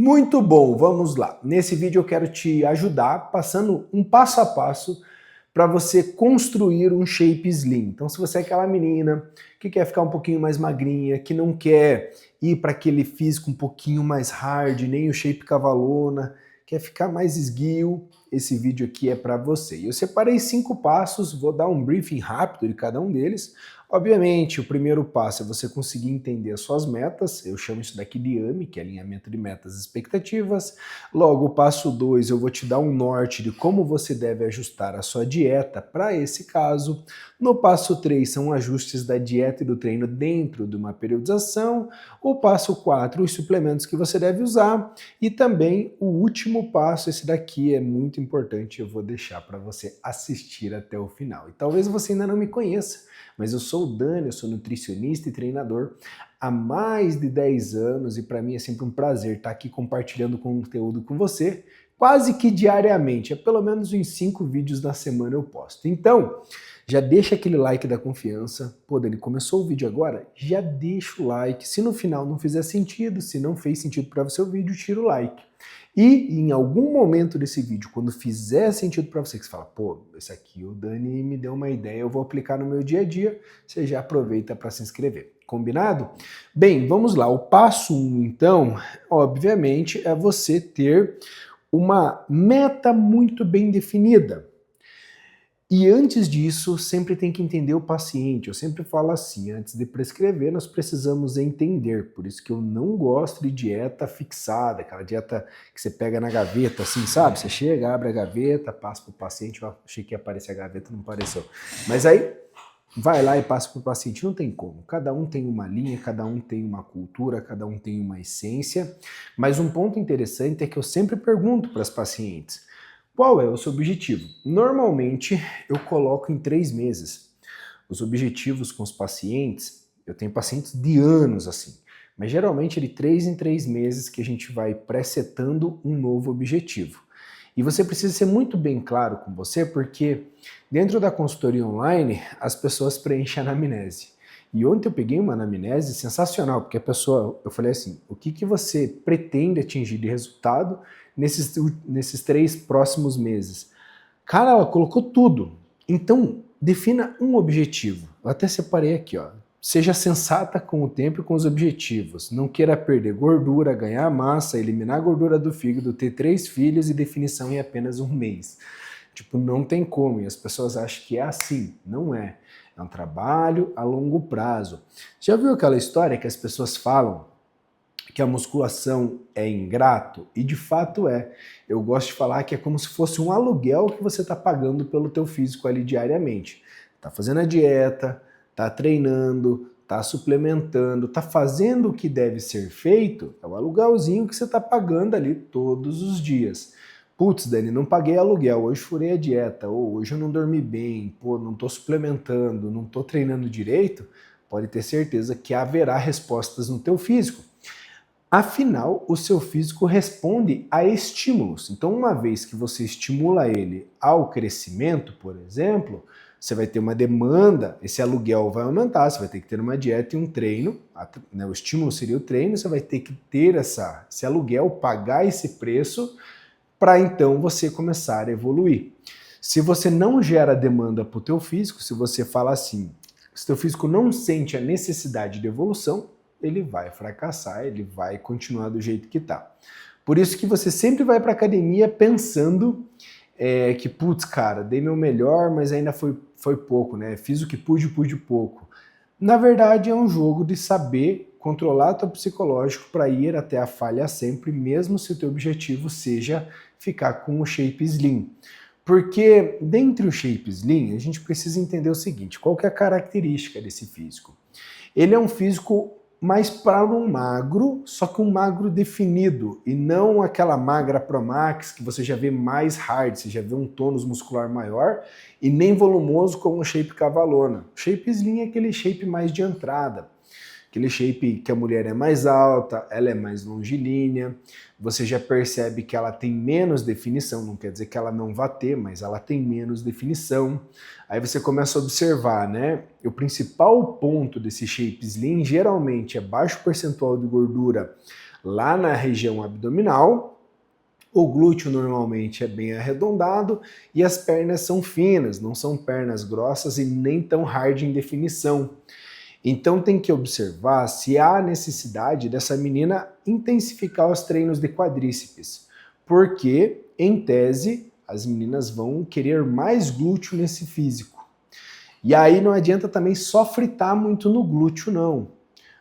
Muito bom, vamos lá. Nesse vídeo eu quero te ajudar passando um passo a passo para você construir um shape slim. Então, se você é aquela menina que quer ficar um pouquinho mais magrinha, que não quer ir para aquele físico um pouquinho mais hard, nem o shape cavalona, quer ficar mais esguio, esse vídeo aqui é para você. Eu separei 5 passos, vou dar um briefing rápido de cada um deles. Obviamente, o primeiro passo é você conseguir entender as suas metas, eu chamo isso daqui de AME, que é alinhamento de metas e expectativas. Logo, o passo 2, eu vou te dar um norte de como você deve ajustar a sua dieta para esse caso. No passo 3, são ajustes da dieta e do treino dentro de uma periodização. O passo 4, os suplementos que você deve usar. E também o último passo, esse daqui é muito importante, eu vou deixar para você assistir até o final. E talvez você ainda não me conheça, mas eu sou o Dani, eu sou nutricionista e treinador há mais de 10 anos e para mim é sempre um prazer estar aqui compartilhando conteúdo com você, quase que diariamente, pelo menos uns 5 vídeos na semana eu posto. Então, já deixa aquele like da confiança. Pô, Dani, começou o vídeo agora? Já deixa o like. Se no final não fizer sentido, se não fez sentido para você o vídeo, tira o like. E em algum momento desse vídeo, quando fizer sentido para você, que você fala, pô, esse aqui o Dani me deu uma ideia, eu vou aplicar no meu dia a dia, você já aproveita para se inscrever. Combinado? Bem, vamos lá. O passo 1, então, obviamente, é você ter uma meta muito bem definida. E antes disso, sempre tem que entender o paciente. Eu sempre falo assim, antes de prescrever, nós precisamos entender. Por isso que eu não gosto de dieta fixada, aquela dieta que você pega na gaveta, assim, sabe? Você chega, abre a gaveta, passa para o paciente, eu achei que ia aparecer a gaveta, não apareceu. Mas aí, vai lá e passa para o paciente, não tem como. Cada um tem uma linha, cada um tem uma cultura, cada um tem uma essência. Mas um ponto interessante é que eu sempre pergunto para as pacientes, qual é o seu objetivo? Normalmente eu coloco em 3 meses. Os objetivos com os pacientes, eu tenho pacientes de anos assim, mas geralmente de 3 em 3 meses que a gente vai presetando um novo objetivo. E você precisa ser muito bem claro com você, porque dentro da consultoria online as pessoas preenchem a anamnese. E ontem eu peguei uma anamnese sensacional, porque a pessoa, eu falei assim, o que você pretende atingir de resultado nesses 3 próximos meses? Cara, ela colocou tudo. Então, defina um objetivo. Eu até separei aqui, ó. Seja sensata com o tempo e com os objetivos. Não queira perder gordura, ganhar massa, eliminar a gordura do fígado, ter 3 filhos e definição em apenas um mês. Tipo, não tem como. E as pessoas acham que é assim. Não é. É um trabalho a longo prazo. Já viu aquela história que as pessoas falam que a musculação é ingrato? E de fato é. Eu gosto de falar que é como se fosse um aluguel que você está pagando pelo teu físico ali diariamente. Tá fazendo a dieta, tá treinando, tá suplementando, tá fazendo o que deve ser feito, é o aluguelzinho que você tá pagando ali todos os dias. Putz, Dani, não paguei aluguel, hoje furei a dieta, ou hoje eu não dormi bem, pô, não tô suplementando, não tô treinando direito, pode ter certeza que haverá respostas no teu físico. Afinal, o seu físico responde a estímulos. Então, uma vez que você estimula ele ao crescimento, por exemplo, você vai ter uma demanda, esse aluguel vai aumentar, você vai ter que ter uma dieta e um treino, né? O estímulo seria o treino, você vai ter que ter esse aluguel, pagar esse preço, para então você começar a evoluir. Se você não gera demanda para o teu físico, se você fala assim, se o teu físico não sente a necessidade de evolução, ele vai fracassar, ele vai continuar do jeito que está. Por isso que você sempre vai para a academia pensando que, putz, cara, dei meu melhor, mas ainda foi pouco, né? Fiz o que pude pouco. Na verdade, é um jogo de saber controlar teu psicológico para ir até a falha sempre, mesmo se o teu objetivo seja ficar com o shape slim. Porque dentre o shape slim, a gente precisa entender o seguinte, qual que é a característica desse físico? Ele é um físico mais para um magro, só que um magro definido, e não aquela magra Pro Max que você já vê mais hard, você já vê um tônus muscular maior, e nem volumoso como o shape cavalona. O shape slim é aquele shape mais de entrada, aquele shape que a mulher é mais alta, ela é mais longilínea, você já percebe que ela tem menos definição, não quer dizer que ela não vá ter, mas ela tem menos definição. Aí você começa a observar, né? O principal ponto desse shape slim geralmente é baixo percentual de gordura lá na região abdominal. O glúteo normalmente é bem arredondado e as pernas são finas, não são pernas grossas e nem tão hard em definição. Então tem que observar se há necessidade dessa menina intensificar os treinos de quadríceps, porque, em tese, as meninas vão querer mais glúteo nesse físico. E aí não adianta também só fritar muito no glúteo, não.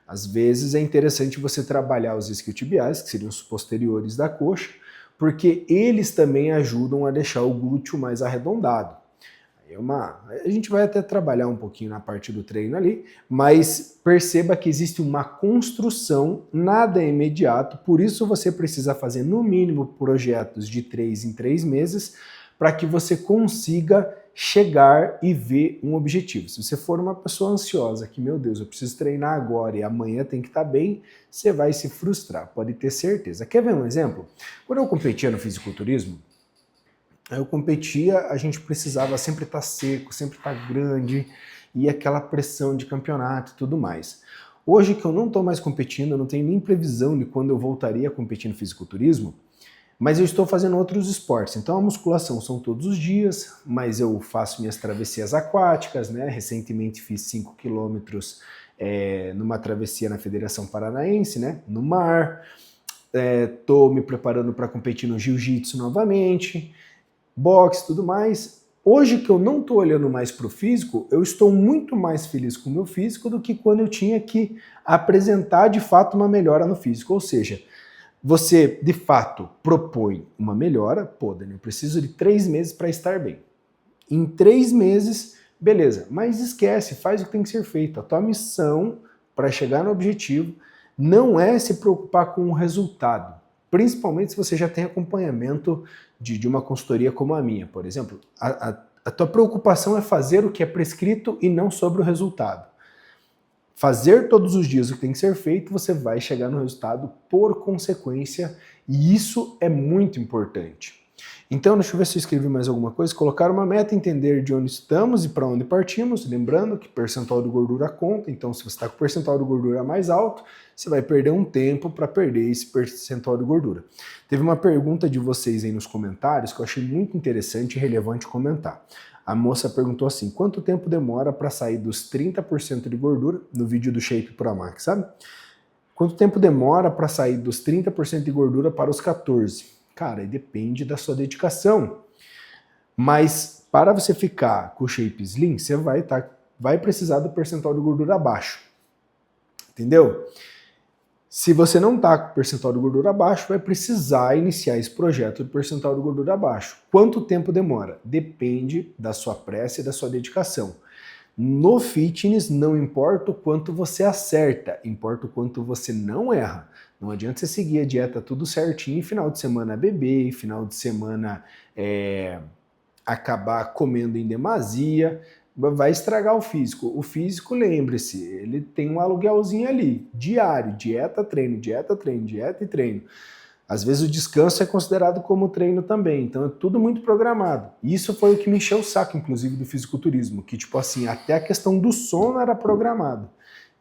Às vezes é interessante você trabalhar os isquiotibiais, que seriam os posteriores da coxa, porque eles também ajudam a deixar o glúteo mais arredondado. A gente vai até trabalhar um pouquinho na parte do treino ali, mas perceba que existe uma construção, nada é imediato, por isso você precisa fazer no mínimo projetos de 3 em 3 meses para que você consiga chegar e ver um objetivo. Se você for uma pessoa ansiosa, que meu Deus, eu preciso treinar agora e amanhã tem que estar bem, você vai se frustrar, pode ter certeza. Quer ver um exemplo? Quando eu competia no fisiculturismo, eu competia, a gente precisava sempre estar seco, sempre estar grande, e aquela pressão de campeonato e tudo mais. Hoje que eu não estou mais competindo, eu não tenho nem previsão de quando eu voltaria a competir no fisiculturismo, mas eu estou fazendo outros esportes. Então a musculação são todos os dias, mas eu faço minhas travessias aquáticas, né? Recentemente fiz 5 quilômetros numa travessia na Federação Paranaense, né? No mar. Estou me preparando para competir no jiu-jitsu novamente, boxe, tudo mais. Hoje que eu não estou olhando mais para o físico, eu estou muito mais feliz com o meu físico do que quando eu tinha que apresentar de fato uma melhora no físico. Ou seja, você de fato propõe uma melhora, pô, Daniel, eu preciso de 3 meses para estar bem. Em 3 meses, beleza, mas esquece, faz o que tem que ser feito. A tua missão para chegar no objetivo não é se preocupar com o resultado. Principalmente se você já tem acompanhamento de uma consultoria como a minha, por exemplo. A tua preocupação é fazer o que é prescrito e não sobre o resultado. Fazer todos os dias o que tem que ser feito, você vai chegar no resultado por consequência, e isso é muito importante. Então, deixa eu ver se eu escrevi mais alguma coisa. Colocar uma meta, entender de onde estamos e para onde partimos. Lembrando que percentual de gordura conta, então se você está com o percentual de gordura mais alto, você vai perder um tempo para perder esse percentual de gordura. Teve uma pergunta de vocês aí nos comentários que eu achei muito interessante e relevante comentar. A moça perguntou assim, quanto tempo demora para sair dos 30% de gordura, no vídeo do Shape Pro Max, sabe? Quanto tempo demora para sair dos 30% de gordura para os 14%? Cara, depende da sua dedicação. Mas para você ficar com o shape slim, você vai precisar do percentual de gordura baixo. Entendeu? Se você não está com o percentual de gordura baixo, vai precisar iniciar esse projeto de percentual de gordura baixo. Quanto tempo demora? Depende da sua pressa e da sua dedicação. No fitness, não importa o quanto você acerta, importa o quanto você não erra. Não adianta você seguir a dieta tudo certinho e final de semana beber, final de semana acabar comendo em demasia, vai estragar o físico. O físico, lembre-se, ele tem um aluguelzinho ali, diário, dieta, treino, dieta, treino, dieta e treino. Às vezes o descanso é considerado como treino também, então é tudo muito programado. Isso foi o que me encheu o saco, inclusive, do fisiculturismo, que tipo assim, até a questão do sono era programado.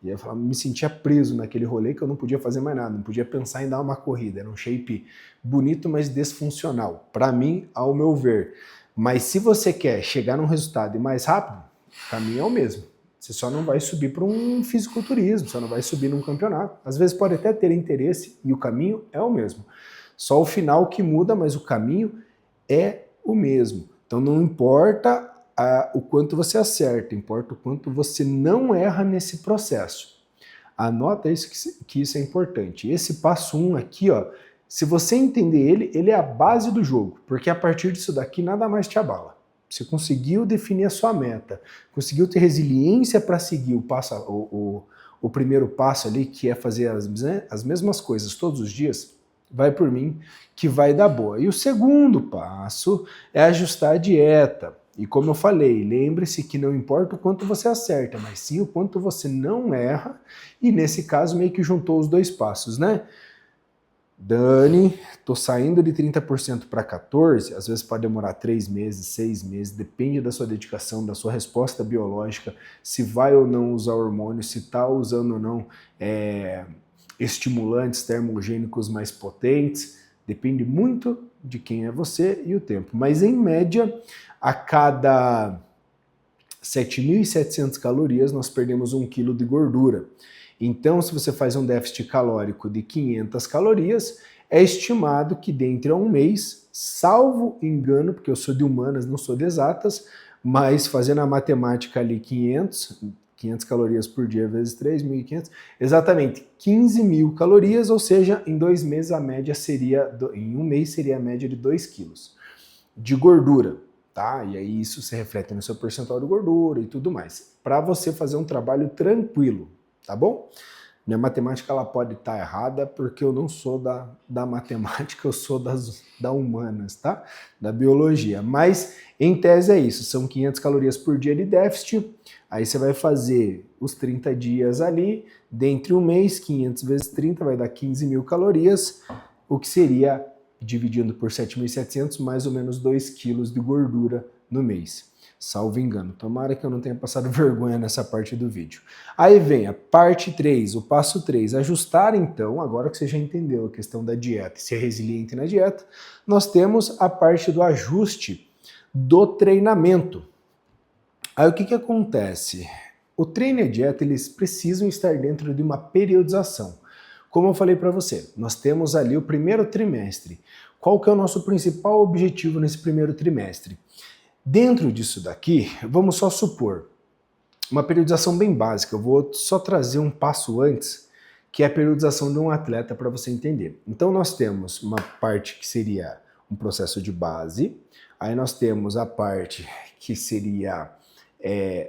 E eu me sentia preso naquele rolê que eu não podia fazer mais nada, não podia pensar em dar uma corrida. Era um shape bonito, mas disfuncional. Para mim, ao meu ver. Mas se você quer chegar num resultado e mais rápido, o caminho é o mesmo. Você só não vai subir para um fisiculturismo, só não vai subir num campeonato. Às vezes pode até ter interesse e o caminho é o mesmo. Só o final que muda, mas o caminho é o mesmo. Então não importa o quanto você acerta, importa o quanto você não erra nesse processo. Anota isso que isso é importante. Esse passo 1 aqui, ó, se você entender ele é a base do jogo, porque a partir disso daqui nada mais te abala. Você conseguiu definir a sua meta, conseguiu ter resiliência para seguir o primeiro passo ali, que é fazer as mesmas coisas todos os dias, vai por mim que vai dar boa. E o segundo passo é ajustar a dieta. E como eu falei, lembre-se que não importa o quanto você acerta, mas sim o quanto você não erra, e nesse caso meio que juntou os dois passos, né? Dani, tô saindo de 30% para 14%, às vezes pode demorar 3 meses, 6 meses, depende da sua dedicação, da sua resposta biológica, se vai ou não usar hormônio, se tá usando ou não estimulantes termogênicos mais potentes, depende muito de quem é você e o tempo. Mas em média, a cada 7.700 calorias nós perdemos 1 kg de gordura. Então, se você faz um déficit calórico de 500 calorias, é estimado que dentro de um mês, salvo engano, porque eu sou de humanas, não sou de exatas, mas fazendo a matemática ali, 500 calorias por dia vezes 3.500, exatamente 15.000 calorias, ou seja, em 2 meses a média seria, em um mês seria a média de 2 quilos de gordura, tá? E aí isso se reflete no seu percentual de gordura e tudo mais, para você fazer um trabalho tranquilo, tá bom? Minha matemática ela pode estar errada porque eu não sou da matemática, eu sou da humanas, tá? Da biologia. Mas em tese é isso, são 500 calorias por dia de déficit, aí você vai fazer os 30 dias ali, dentre um mês, 500 vezes 30 vai dar 15.000 calorias, o que seria, dividindo por 7.700, mais ou menos 2 quilos de gordura no mês. Salvo engano. Tomara que eu não tenha passado vergonha nessa parte do vídeo. Aí vem a parte 3, o passo 3. Ajustar então, agora que você já entendeu a questão da dieta e ser resiliente na dieta, nós temos a parte do ajuste do treinamento. Aí o que acontece? O treino e a dieta, eles precisam estar dentro de uma periodização. Como eu falei para você, nós temos ali o primeiro trimestre. Qual que é o nosso principal objetivo nesse primeiro trimestre? Dentro disso daqui, vamos só supor uma periodização bem básica. Eu vou só trazer um passo antes, que é a periodização de um atleta para você entender. Então nós temos uma parte que seria um processo de base, aí nós temos a parte que seria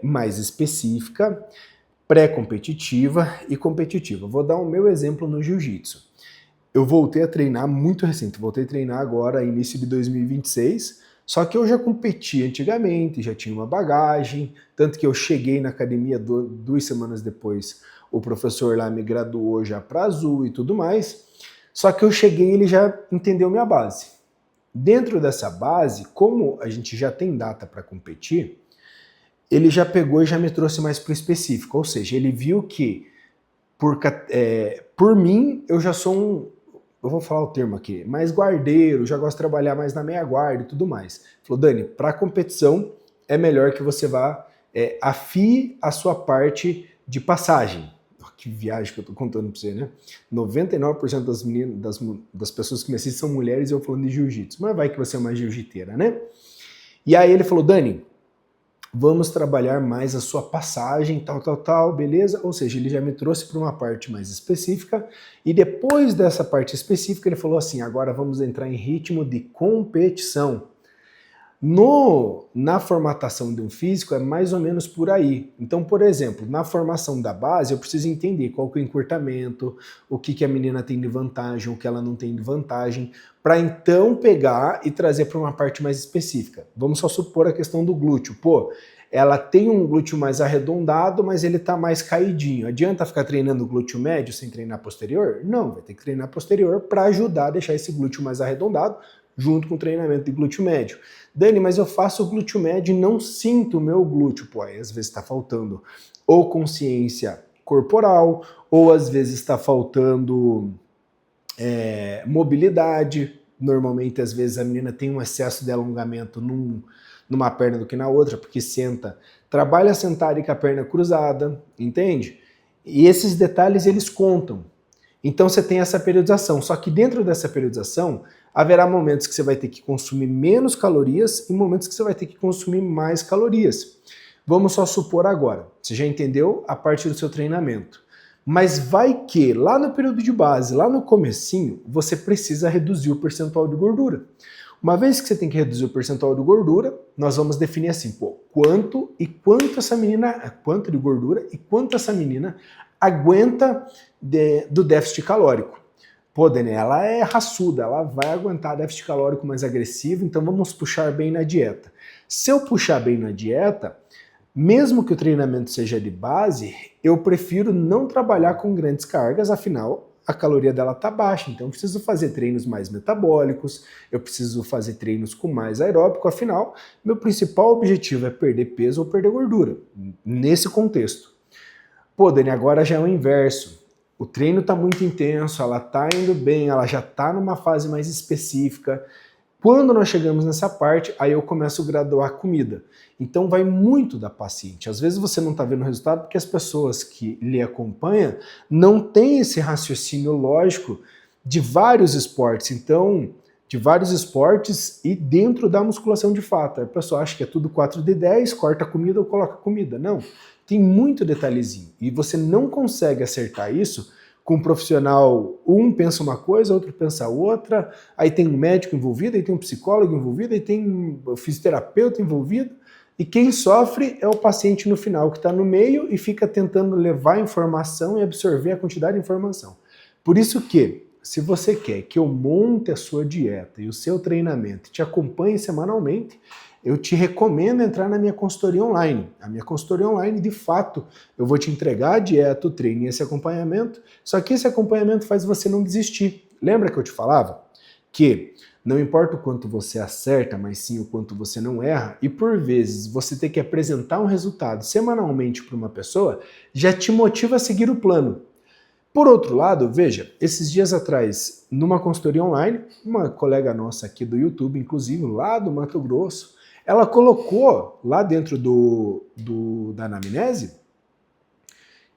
mais específica, pré-competitiva e competitiva. Vou dar o meu exemplo no jiu-jitsu. Eu voltei a treinar muito recente, voltei a treinar agora, início de 2026, só que eu já competi antigamente, já tinha uma bagagem, tanto que eu cheguei na academia 2 semanas depois, o professor lá me graduou já para azul e tudo mais, só que eu cheguei e ele já entendeu minha base. Dentro dessa base, como a gente já tem data para competir, ele já pegou e já me trouxe mais para o específico, ou seja, ele viu que por mim eu já sou eu vou falar o termo aqui, mais guardeiro, já gosto de trabalhar mais na meia guarda e tudo mais. Falou, Dani, para competição é melhor que você vá afie a sua parte de passagem. Que viagem que eu tô contando pra você, né? 99% das meninas, das pessoas que me assistem são mulheres e eu falando de jiu-jitsu. Mas vai que você é uma jiu-jiteira, né? E aí ele falou, Dani, vamos trabalhar mais a sua passagem, tal, beleza? Ou seja, ele já me trouxe para uma parte mais específica e depois dessa parte específica ele falou assim, agora vamos entrar em ritmo de competição. Na formatação de um físico é mais ou menos por aí. Então, por exemplo, na formação da base eu preciso entender qual que é o encurtamento, o que a menina tem de vantagem, o que ela não tem de vantagem, para então pegar e trazer para uma parte mais específica. Vamos só supor a questão do glúteo. Pô, ela tem um glúteo mais arredondado, mas ele está mais caidinho. Adianta ficar treinando o glúteo médio sem treinar posterior? Não, vai ter que treinar posterior para ajudar a deixar esse glúteo mais arredondado, junto com o treinamento de glúteo médio. Dani, mas eu faço o glúteo médio e não sinto o meu glúteo. Pô, aí às vezes está faltando ou consciência corporal, ou às vezes está faltando mobilidade. Normalmente, às vezes, a menina tem um excesso de alongamento numa perna do que na outra, porque trabalha sentada e com a perna cruzada, entende? E esses detalhes, eles contam. Então você tem essa periodização, só que dentro dessa periodização haverá momentos que você vai ter que consumir menos calorias e momentos que você vai ter que consumir mais calorias. Vamos só supor agora, você já entendeu a parte do seu treinamento, mas vai que lá no período de base, lá no comecinho, você precisa reduzir o percentual de gordura. Uma vez que você tem que reduzir o percentual de gordura, nós vamos definir assim, pô, quanto de gordura e quanto essa menina aguenta do déficit calórico. Pô, Dani, ela é raçuda, ela vai aguentar déficit calórico mais agressivo, então vamos puxar bem na dieta. Se eu puxar bem na dieta, mesmo que o treinamento seja de base, eu prefiro não trabalhar com grandes cargas, afinal, a caloria dela está baixa, então eu preciso fazer treinos mais metabólicos, eu preciso fazer treinos com mais aeróbico, afinal, meu principal objetivo é perder peso ou perder gordura, nesse contexto. Pô, Dani, agora já é o inverso. o treino está muito intenso, ela está indo bem, ela já está numa fase mais específica. Quando nós chegamos nessa parte, aí eu começo a graduar a comida. Então vai muito da paciente. Às vezes você não está vendo o resultado porque as pessoas que lhe acompanham não têm esse raciocínio lógico de vários esportes. Então, de vários esportes e dentro da musculação de fato. A pessoa acha que é tudo 4 de 10, corta a comida ou coloca comida. Não, tem muito detalhezinho. E você não consegue acertar isso com um profissional, um pensa uma coisa, outro pensa outra, aí tem um médico envolvido, aí tem um psicólogo envolvido, aí tem um fisioterapeuta envolvido, e quem sofre é o paciente no final, que está no meio e fica tentando levar informação e absorver a quantidade de informação. Por isso que, se você quer que eu monte a sua dieta e o seu treinamento e te acompanhe semanalmente, eu te recomendo entrar na minha consultoria online. A minha consultoria online, de fato, eu vou te entregar a dieta, o treino e esse acompanhamento, só que esse acompanhamento faz você não desistir. Lembra que eu te falava? Que não importa o quanto você acerta, mas sim o quanto você não erra, e por vezes você ter que apresentar um resultado semanalmente para uma pessoa, já te motiva a seguir o plano. Por outro lado, veja, esses dias atrás, numa consultoria online, uma colega nossa aqui do YouTube, inclusive lá do Mato Grosso, ela colocou lá dentro da anamnese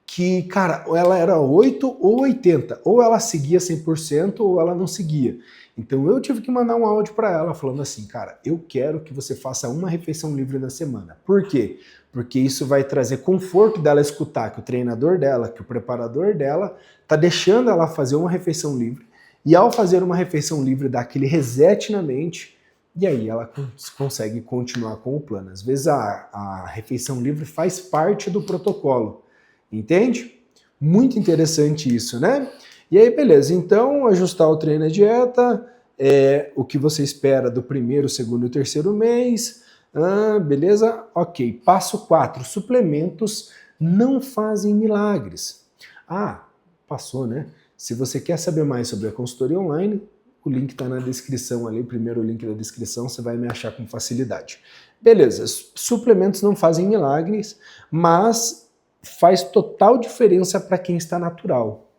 que, cara, ela era 8 ou 80, ou ela seguia 100% ou ela não seguia. Então eu tive que mandar um áudio para ela falando assim, cara, eu quero que você faça uma refeição livre na semana. Por quê? Porque isso vai trazer conforto dela escutar que o treinador dela, que o preparador dela tá deixando ela fazer uma refeição livre, e ao fazer uma refeição livre dá aquele reset na mente, e aí ela consegue continuar com o plano. Às vezes a refeição livre faz parte do protocolo, entende? Muito interessante isso, né? E aí, beleza, então ajustar o treino e a dieta, o que você espera do primeiro, segundo e terceiro mês, beleza? Ok, passo 4, suplementos não fazem milagres. Passou, né? Se você quer saber mais sobre a consultoria online, o link está na descrição ali, o primeiro link da descrição, você vai me achar com facilidade. Beleza, suplementos não fazem milagres, mas faz total diferença para quem está natural.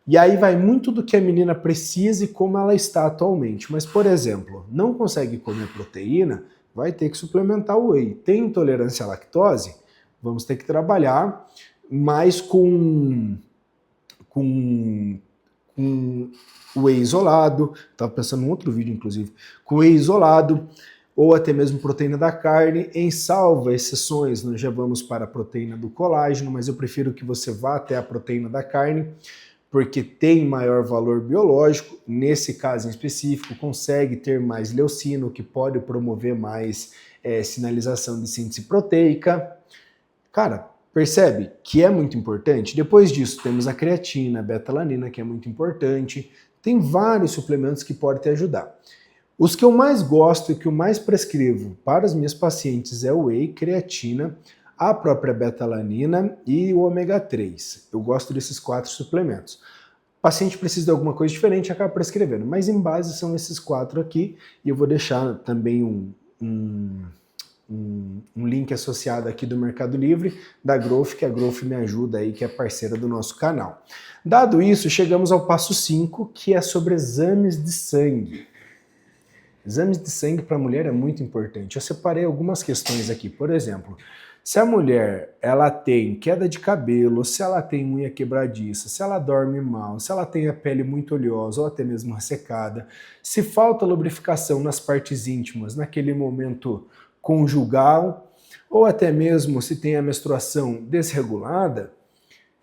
E aí vai muito do que a menina precisa e como ela está atualmente. Mas, por exemplo, não consegue comer proteína, vai ter que suplementar o whey. Tem intolerância à lactose? Vamos ter que trabalhar mais com whey isolado, estava pensando em outro vídeo inclusive, com whey isolado, ou até mesmo proteína da carne, em salva exceções, nós já vamos para a proteína do colágeno, mas eu prefiro que você vá até a proteína da carne, porque tem maior valor biológico, nesse caso em específico, consegue ter mais leucina, o que pode promover mais sinalização de síntese proteica. Cara, percebe que é muito importante? Depois disso, temos a creatina, a beta-alanina, que é muito importante. Tem vários suplementos que podem te ajudar. Os que eu mais gosto e que eu mais prescrevo para os meus pacientes é o whey, creatina, a própria beta-alanina e o ômega 3. Eu gosto desses 4 suplementos. O paciente precisa de alguma coisa diferente, acaba prescrevendo, mas em base são esses 4 aqui, e eu vou deixar também um link associado aqui do Mercado Livre, da Growth, que a Growth me ajuda aí, que é parceira do nosso canal. Dado isso, chegamos ao passo 5, que é sobre exames de sangue. Exames de sangue para a mulher é muito importante. Eu separei algumas questões aqui. Por exemplo, se a mulher ela tem queda de cabelo, se ela tem unha quebradiça, se ela dorme mal, se ela tem a pele muito oleosa ou até mesmo ressecada, se falta lubrificação nas partes íntimas, naquele momento conjugal, ou até mesmo se tem a menstruação desregulada,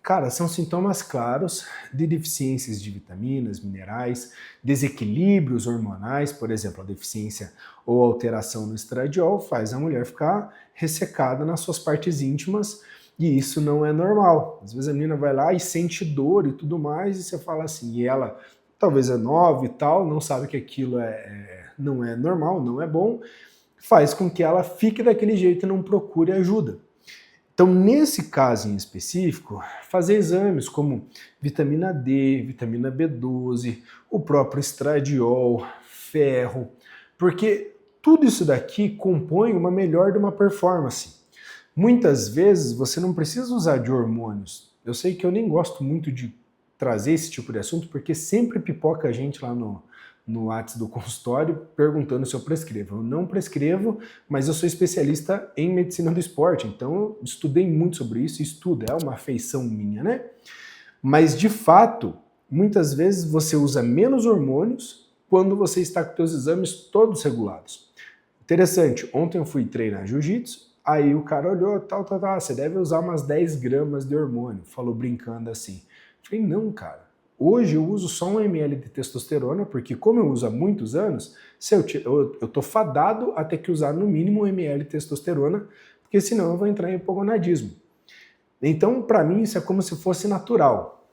cara, são sintomas claros de deficiências de vitaminas, minerais, desequilíbrios hormonais, por exemplo, a deficiência ou alteração no estradiol faz a mulher ficar ressecada nas suas partes íntimas, e isso não é normal. Às vezes a menina vai lá e sente dor e tudo mais, e você fala assim, e ela talvez é nova e tal, não sabe que aquilo não é normal, não é bom, faz com que ela fique daquele jeito e não procure ajuda. Então, nesse caso em específico, fazer exames como vitamina D, vitamina B12, o próprio estradiol, ferro, porque tudo isso daqui compõe uma melhor de uma performance. Muitas vezes você não precisa usar de hormônios. Eu sei que eu nem gosto muito de trazer esse tipo de assunto porque sempre pipoca a gente lá no WhatsApp do consultório perguntando se eu prescrevo. Eu não prescrevo, mas eu sou especialista em medicina do esporte, então eu estudei muito sobre isso, estudo, é uma afeição minha, né? Mas de fato, muitas vezes você usa menos hormônios quando você está com seus exames todos regulados. Interessante, ontem eu fui treinar jiu-jitsu, aí o cara olhou, você deve usar umas 10 gramas de hormônio, falou brincando assim. Falei, não, cara, hoje eu uso só 1 ml de testosterona, porque como eu uso há muitos anos, eu tô fadado a ter que usar no mínimo 1 ml de testosterona, porque senão eu vou entrar em hipogonadismo. Então, para mim, isso é como se fosse natural,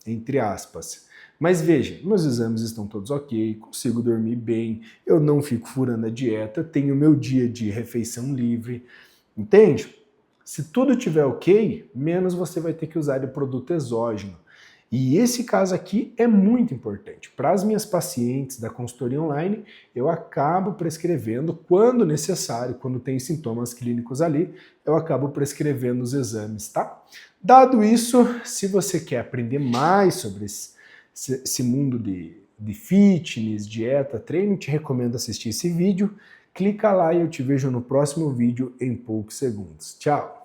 entre aspas. Mas veja, meus exames estão todos ok, consigo dormir bem, eu não fico furando a dieta, tenho meu dia de refeição livre, entende? Se tudo estiver ok, menos você vai ter que usar de produto exógeno. E esse caso aqui é muito importante. Para as minhas pacientes da consultoria online, eu acabo prescrevendo, quando necessário, quando tem sintomas clínicos ali, eu acabo prescrevendo os exames, tá? Dado isso, se você quer aprender mais sobre esse mundo de fitness, dieta, treino, te recomendo assistir esse vídeo. Clica lá e eu te vejo no próximo vídeo em poucos segundos. Tchau!